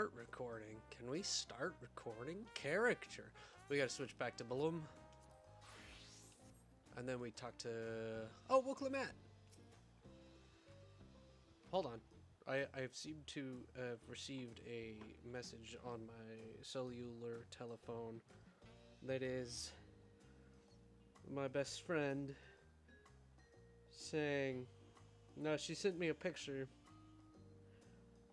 start recording. Can we start recording? Character. We gotta switch back to Bloom. And then we talk to... Oh, Wooklamat. Hold on. I've seemed to have received a message on my cellular telephone that is my best friend saying... No, she sent me a picture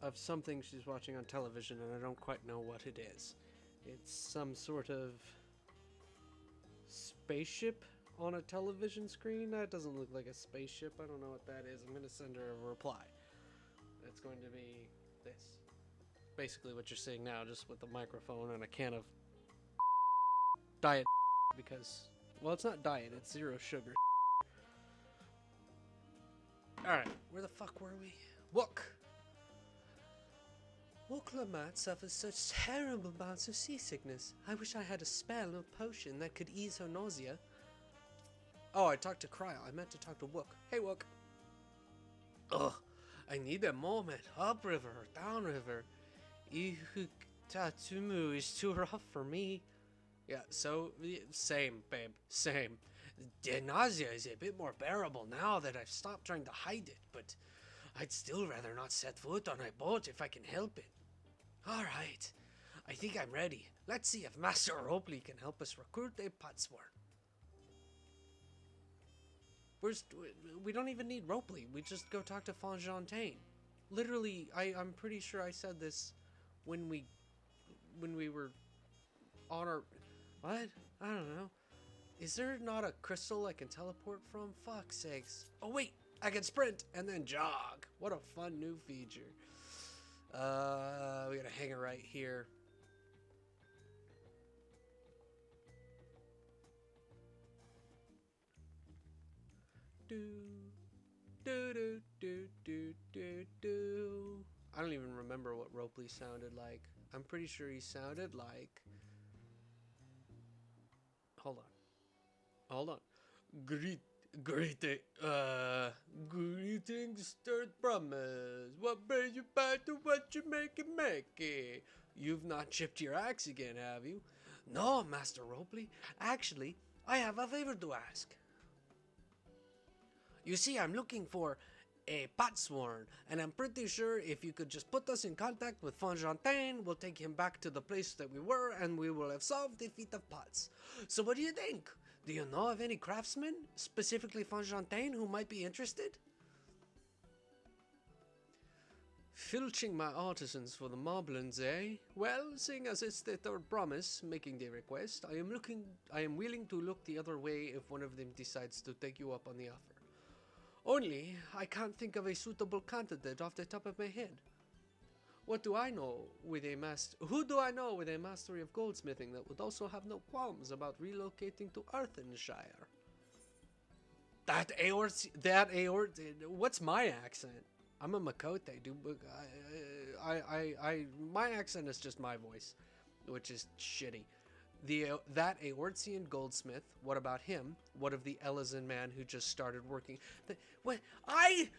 of something she's watching on television, and I don't quite know what it is. It's some sort of spaceship on a television screen. That doesn't look like a spaceship. I don't know what that is. I'm going to send her a reply. It's going to be this. Basically what you're seeing now, just with the microphone and a can of diet because, well, it's not diet, it's zero sugar. Alright, where the fuck were we? Wook! Wooklamat suffers such terrible bouts of seasickness. I wish I had a spell or potion that could ease her nausea. Oh, I talked to Cryo. I meant to talk to Wook. Hey, Wook. Ugh, I need a moment. Upriver or downriver. Tatumu is too rough for me. Yeah, so, same, babe. Same. The nausea is a bit more bearable now that I've stopped trying to hide it, but I'd still rather not set foot on a boat if I can help it. Alright, I think I'm ready. Let's see if Master Ropley can help us recruit a Patsworn. We don't even need Ropley, we just go talk to Fonjeantaine. Literally, I'm pretty sure I said this when we were on our... What? I don't know. Is there not a crystal I can teleport from? Fuck's sakes. Oh wait, I can sprint and then jog. What a fun new feature. We gotta hang it right here. Do. I don't even remember what Ropley sounded like. I'm pretty sure he sounded like... Hold on. Greetings, third promise. What brings you back to what you make it? You've not chipped your axe again, have you? No, Master Ropley. Actually, I have a favor to ask. You see, I'm looking for a Patsworn, and I'm pretty sure if you could just put us in contact with Fonjeantaine, we'll take him back to the place that we were, and we will have solved the feat of pots. So what do you think? Do you know of any craftsmen, specifically Fonjeantaine, who might be interested? Filching my artisans for the Moblins, eh? Well, seeing as it's the third promise making the request, I am willing to look the other way if one of them decides to take you up on the offer. Only, I can't think of a suitable candidate off the top of my head. Who do I know with a mastery of goldsmithing that would also have no qualms about relocating to Arthenshire? What's my accent? I'm a Makote, dude. My accent is just my voice, which is shitty. That Aortian goldsmith, what about him? What of the Elizan man who just started working? I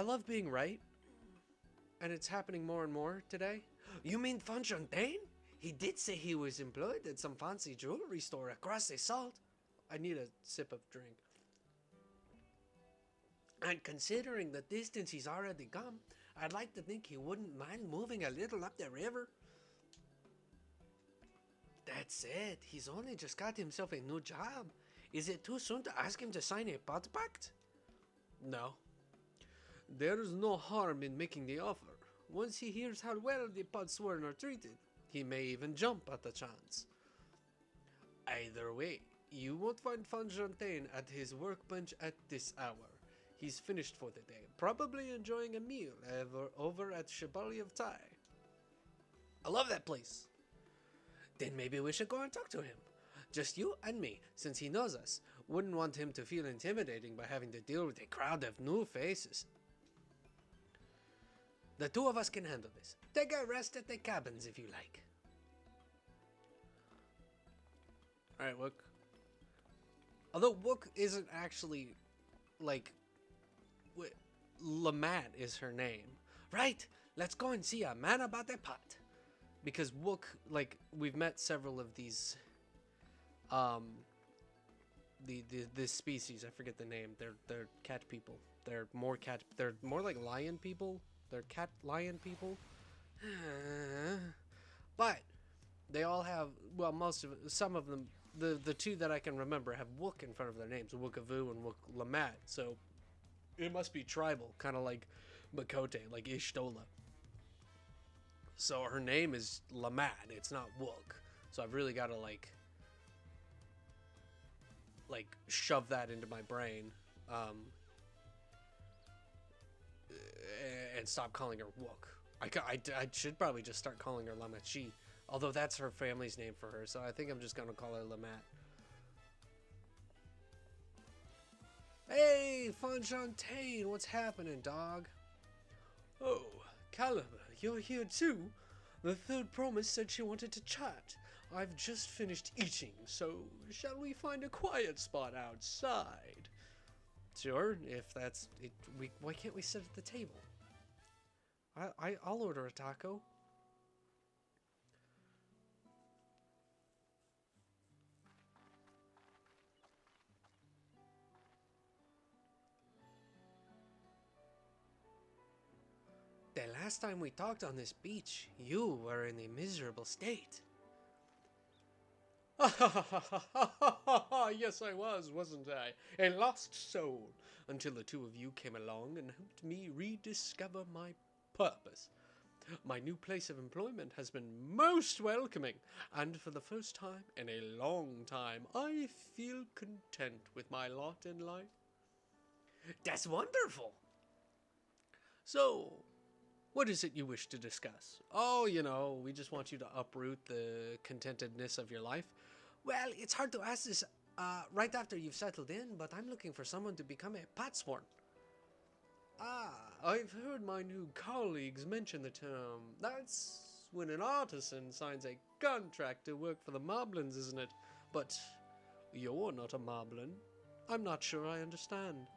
love being right, and it's happening more and more today. You mean Fonjeantaine? He did say he was employed at some fancy jewelry store across the salt. I need a sip of drink. And considering the distance he's already come, I'd like to think he wouldn't mind moving a little up the river. That's it. He's only just got himself a new job. Is it too soon to ask him to sign a pot pact? No. There's no harm in making the offer. Once he hears how well the Patsworn are treated, he may even jump at the chance. Either way, you won't find Fonjeantaine at his workbench at this hour. He's finished for the day, probably enjoying a meal over at Chevalier of Tai. I love that place. Then maybe we should go and talk to him. Just you and me, since he knows us. Wouldn't want him to feel intimidating by having to deal with a crowd of new faces. The two of us can handle this. Take a rest at the cabins if you like. Alright, Wook. Although Wook isn't actually, like... Lamat is her name. Right! Let's go and see a man about a pot. Because Wook, like, we've met several of these, this species. I forget the name. They're cat people. They're more like lion people. They're cat lion people. But they all have, well, some of them, the two that I can remember have Wook in front of their names, Wookavoo and Wook Lamat. So it must be tribal, kind of like Makote, like Ishtola. So her name is Lamat, it's not Wook. So I've really got to like shove that into my brain, and stop calling her Wook. I should probably just start calling her Lamachi, although that's her family's name for her, so I think I'm just gonna call her Lamat. Hey, Fonjeantaine, what's happening, dog? Oh, Caliber, you're here too? The third promise said she wanted to chat. I've just finished eating, so shall we find a quiet spot outside? Sure, if that's it. Why can't we sit at the table? I'll order a taco. The last time we talked on this beach, you were in a miserable state. Yes, I was, wasn't I? A lost soul, until the two of you came along and helped me rediscover my purpose. My new place of employment has been most welcoming, and for the first time in a long time, I feel content with my lot in life. That's wonderful! So, what is it you wish to discuss? Oh, you know, we just want you to uproot the contentedness of your life. Well, it's hard to ask this right after you've settled in, but I'm looking for someone to become a patsworn. Ah, I've heard my new colleagues mention the term. That's when an artisan signs a contract to work for the Moblins, isn't it? But you're not a Moblin. I'm not sure I understand.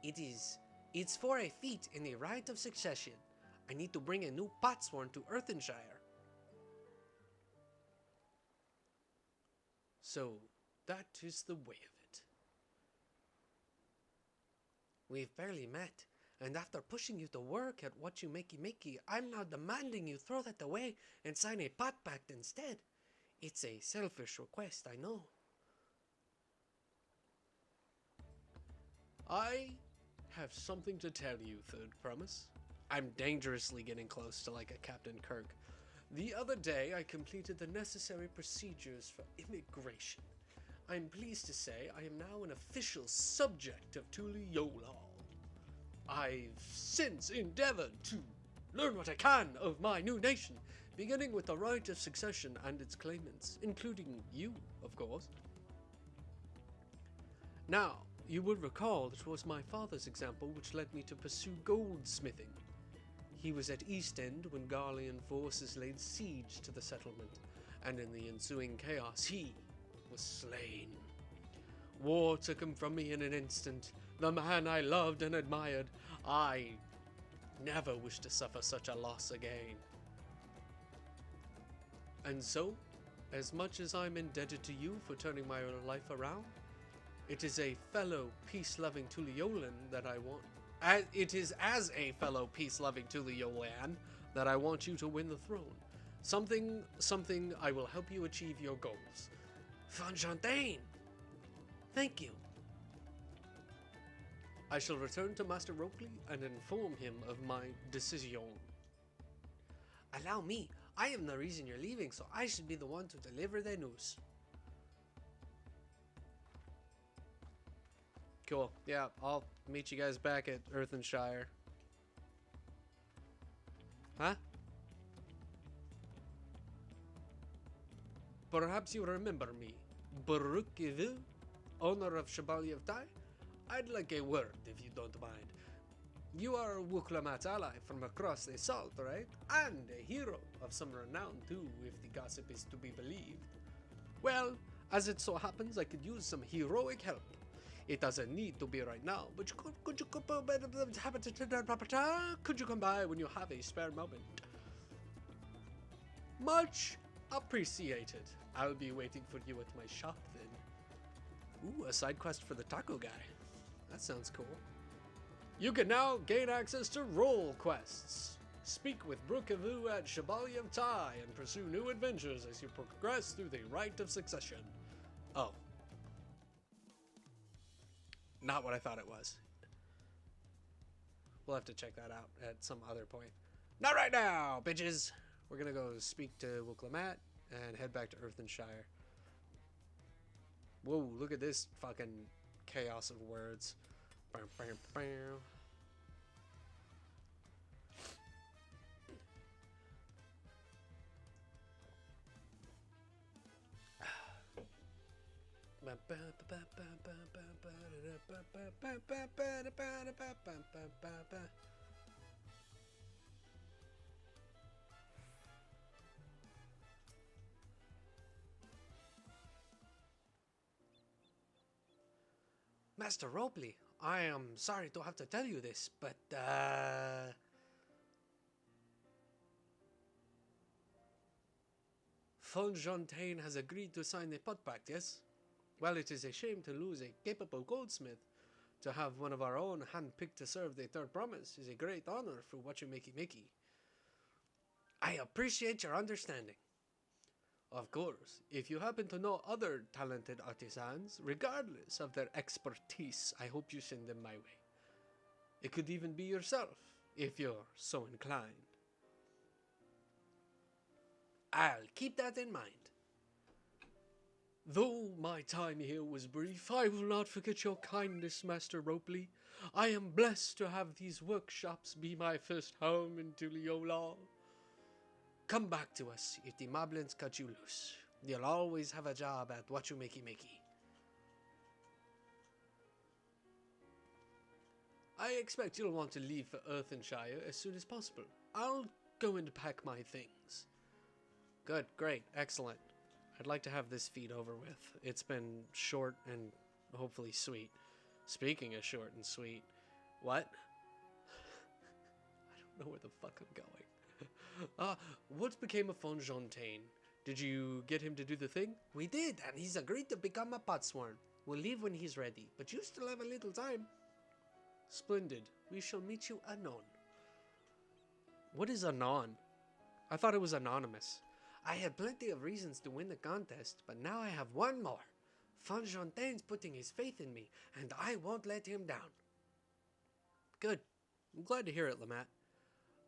It is. It's for a feat in the rite of succession. I need to bring a new patsworn to Earthenshire. So, that is the way of it. We've barely met, and after pushing you to work at what you makey, I'm now demanding you throw that away and sign a pot pact instead. It's a selfish request, I know. I have something to tell you, Third Promise. I'm dangerously getting close to like a Captain Kirk. The other day, I completed the necessary procedures for immigration. I'm pleased to say I am now an official subject of Tuliyola. I've since endeavored to learn what I can of my new nation, beginning with the right of succession and its claimants, including you, of course. Now, you will recall that it was my father's example which led me to pursue goldsmithing. He was at East End when Garlean forces laid siege to the settlement, and in the ensuing chaos he was slain. War took him from me in an instant, the man I loved and admired. I never wish to suffer such a loss again. And so, as much as I'm indebted to you for turning my life around, it is a fellow peace-loving Tuliolan that I want. It is as a fellow peace-loving Tuliolan that I want you to win the throne. Something I will help you achieve your goals. Fonjeantaine! Thank you. I shall return to Master Rokeley and inform him of my decision. Allow me. I am the reason you're leaving, so I should be the one to deliver the news. Cool. Yeah, I'll meet you guys back at Earthenshire. Huh? Perhaps you remember me. Baruch Evil, owner of Chevalier of Tai? I'd like a word, if you don't mind. You are Wuklamat's ally from across the salt, right? And a hero of some renown, too, if the gossip is to be believed. Well, as it so happens, I could use some heroic help. It doesn't need to be right now, but could you come by when you have a spare moment? Much appreciated. I'll be waiting for you at my shop then. Ooh, a side quest for the taco guy. That sounds cool. You can now gain access to role quests. Speak with Brookavoo at Chevalier of Tai and pursue new adventures as you progress through the rite of succession. Oh. Not what I thought it was. We'll have to check that out at some other point. Not right now, bitches! We're gonna go speak to Wukelamat and head back to Earthenshire. Whoa, look at this fucking chaos of words. Bam, bam, bam. Master Robley, I am sorry to have to tell you this, but Fonjeantaine has agreed to sign a pot pact, yes? Well, it is a shame to lose a capable goldsmith. To have one of our own hand-picked to serve the third promise is a great honor for what you makey. I appreciate your understanding. Of course, if you happen to know other talented artisans, regardless of their expertise, I hope you send them my way. It could even be yourself, if you're so inclined. I'll keep that in mind. Though my time here was brief, I will not forget your kindness, Master Robley. I am blessed to have these workshops be my first home in Tuliola. Come back to us if the moblins cut you loose. You'll always have a job at what you makey. I expect you'll want to leave for Earthenshire as soon as possible. I'll go and pack my things. Good, great, excellent. I'd like to have this feed over with. It's been short and hopefully sweet. Speaking of short and sweet, what? I don't know where the fuck I'm going. What became of Fonjeantaine? Did you get him to do the thing? We did, and he's agreed to become a potsworn. We'll leave when he's ready, but you still have a little time. Splendid. We shall meet you anon. What is anon? I thought it was anonymous. I had plenty of reasons to win the contest, but now I have one more. Fonjeantaine's putting his faith in me, and I won't let him down. Good. I'm glad to hear it, Lamat.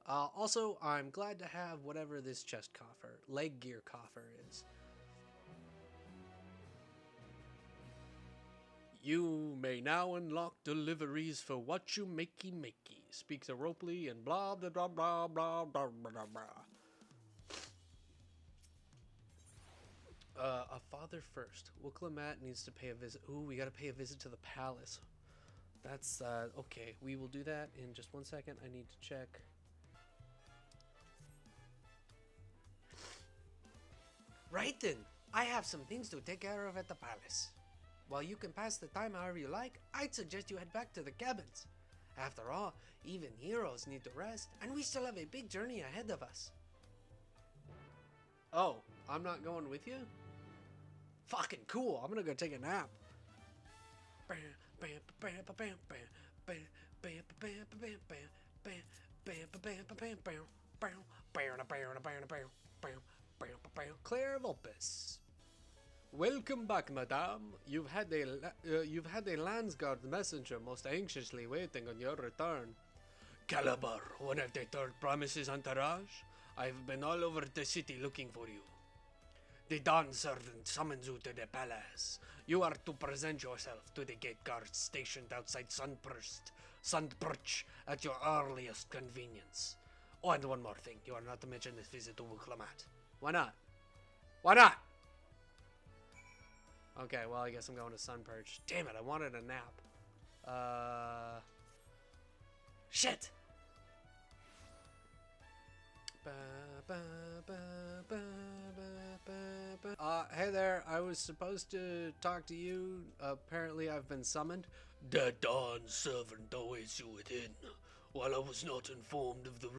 Also, I'm glad to have whatever this chest coffer, leg gear coffer is. You may now unlock deliveries for what you makey. Speak to Robley and blah blah blah blah blah blah blah blah. A father first. Wukelamat needs to pay a visit. Ooh, we gotta pay a visit to the palace. That's, okay. We will do that in just 1 second. I need to check. Right then. I have some things to take care of at the palace. While you can pass the time however you like, I'd suggest you head back to the cabins. After all, even heroes need to rest, and we still have a big journey ahead of us. Oh, I'm not going with you? Fucking cool. I'm gonna go take a nap. Claire of Opus. Welcome back, madame. You've had a Landsguard messenger most anxiously waiting on your return. Calabar, one of the third promises entourage. I've been all over the city looking for you. The Dawn servant summons you to the palace. You are to present yourself to the gate guards stationed outside Sandperch at your earliest convenience. Oh, and one more thing. You are not to mention this visit to Wukelamat. Why not? Why not? Okay, well, I guess I'm going to Sunperch. Damn it, I wanted a nap. Shit! Hey there, I was supposed to talk to you. Apparently I've been summoned. The Dawn servant awaits you within. While I was not informed of the